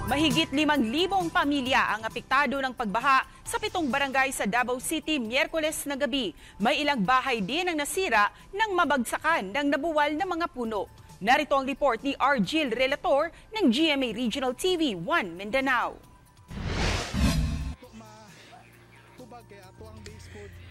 Mahigit 5,000 pamilya ang apektado ng pagbaha sa 7 barangay sa Davao City Miyerkules na gabi. May ilang bahay din ang nasira ng mabagsakan ng nabuwal na mga puno. Narito ang report ni Argil Relator ng GMA Regional TV 1 Mindanao.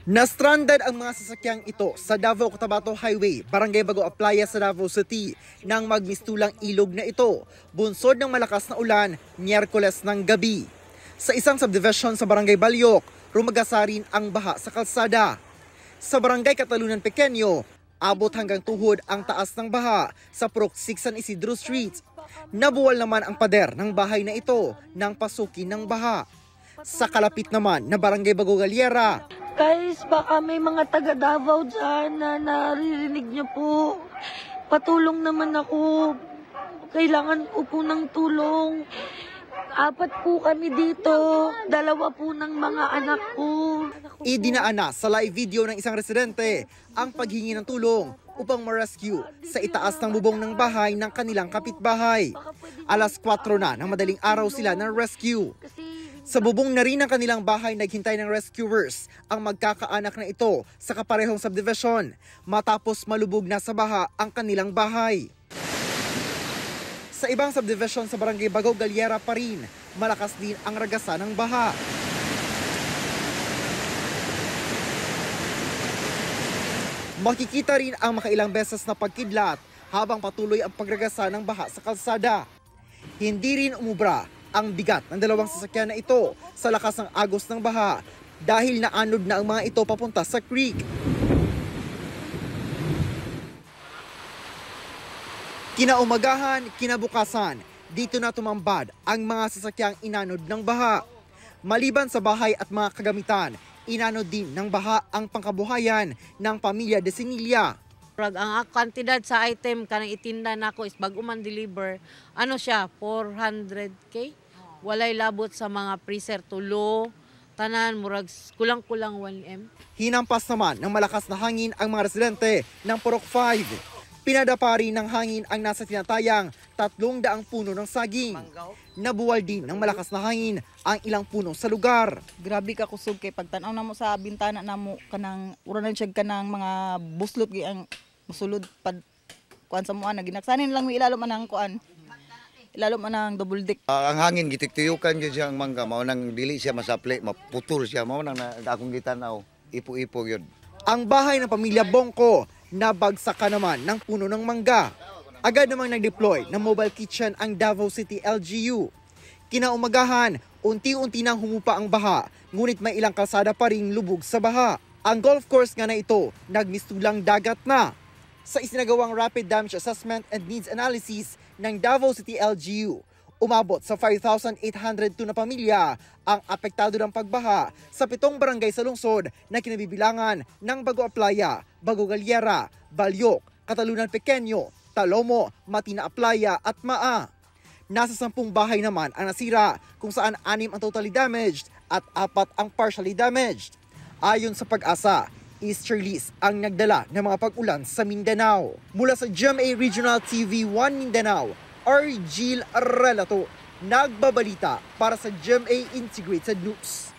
Nastranded ang mga sasakyang ito sa Davao-Cotabato Highway, Barangay Bago Aplaya sa Davao City nang magmistulang ilog na ito, bunsod ng malakas na ulan, Miyerkules ng gabi. Sa isang subdivision sa Barangay Balyok, rumagasarin ang baha sa kalsada. Sa Barangay Catalunan Pequeño, abot hanggang tuhod ang taas ng baha sa Purok 6 San Isidro Street. Nabuwal naman ang pader ng bahay na ito nang pasukin ng baha. Sa kalapit naman na Barangay Bago Galiera, guys, baka may mga taga Davao dyan na naririnig niyo po. Patulong naman ako. Kailangan ko po ng tulong. 4 po kami dito. 2 po ng mga anak ko. Idinaana sa live video ng isang residente ang paghingi ng tulong upang ma-rescue sa itaas ng bubong ng bahay ng kanilang kapitbahay. Alas 4 na ng madaling araw sila ng rescue. Sa bubong na rin ng kanilang bahay naghintay ng rescuers ang magkakaanak na ito sa kaparehong subdivision matapos malubog na sa baha ang kanilang bahay. Sa ibang subdivision sa Barangay Bago Galiera pa rin, malakas din ang ragasa ng baha. Makikita rin ang makailang beses na pagkidlat habang patuloy ang pagragasa ng baha sa kalsada. Hindi rin umubra ang bigat ng 2 sasakyan na ito sa lakas ng agos ng baha dahil naanod na ang mga ito papunta sa creek. Kinaumagahan, kinabukasan, dito na tumambad ang mga sasakyang inanod ng baha. Maliban sa bahay at mga kagamitan, inanod din ng baha ang pangkabuhayan ng pamilya De Sinilia. Ang kantidad sa item kanang itinda nako is bago man deliver, ano siya, 400k. Walay labot sa mga freezer, tulo, tanan, murag kulang-kulang 1M. Hinampas naman ng malakas na hangin ang mga residente ng Purok 5. Pinadapa rin ng hangin ang nasa tinatayang 300 puno ng saging. Nabuwal din ng malakas na hangin ang ilang puno sa lugar. Grabe ka kusog kay pagtanaw na mo sa bintana na mo kanang uranan siya kanang mga buslot ang musulod pad kuan sa mo na ginaksanin lang mi ilalom anang kuan. Ilalom anang double deck. Ang hangin gitiktiyukan gyud siya ang mangga, mao nang dili siya masapli, maputol siya, mao nang akong gitanaw, ipo-ipo gyud. Ang bahay ng pamilya Bongko nabagsakan naman ng puno ng mangga. Agad namang nag-deploy ng mobile kitchen ang Davao City LGU. Kinaumagahan, unti-unti nang humupa ang baha, ngunit may ilang kalsada pa ring lubog sa baha. Ang golf course nga na ito, nagmistulang dagat na. Sa isinagawang rapid damage assessment and needs analysis ng Davao City LGU, umabot sa 5,802 na pamilya ang apektado ng pagbaha sa 7 barangay sa lungsod na kinabibilangan ng Bago Aplaya, Bago Galiera, Balyok, Catalunan Pequeño, Talomo, Matina Aplaya at Maa. Nasa 10 bahay naman ang nasira kung saan 6 ang totally damaged at 4 ang partially damaged. Ayon sa Pag-asa, easterlies ang nagdala ng mga pag-ulan sa Mindanao. Mula sa GMA Regional TV 1 Mindanao, Argil Relator, nagbabalita para sa GMA Integrated News.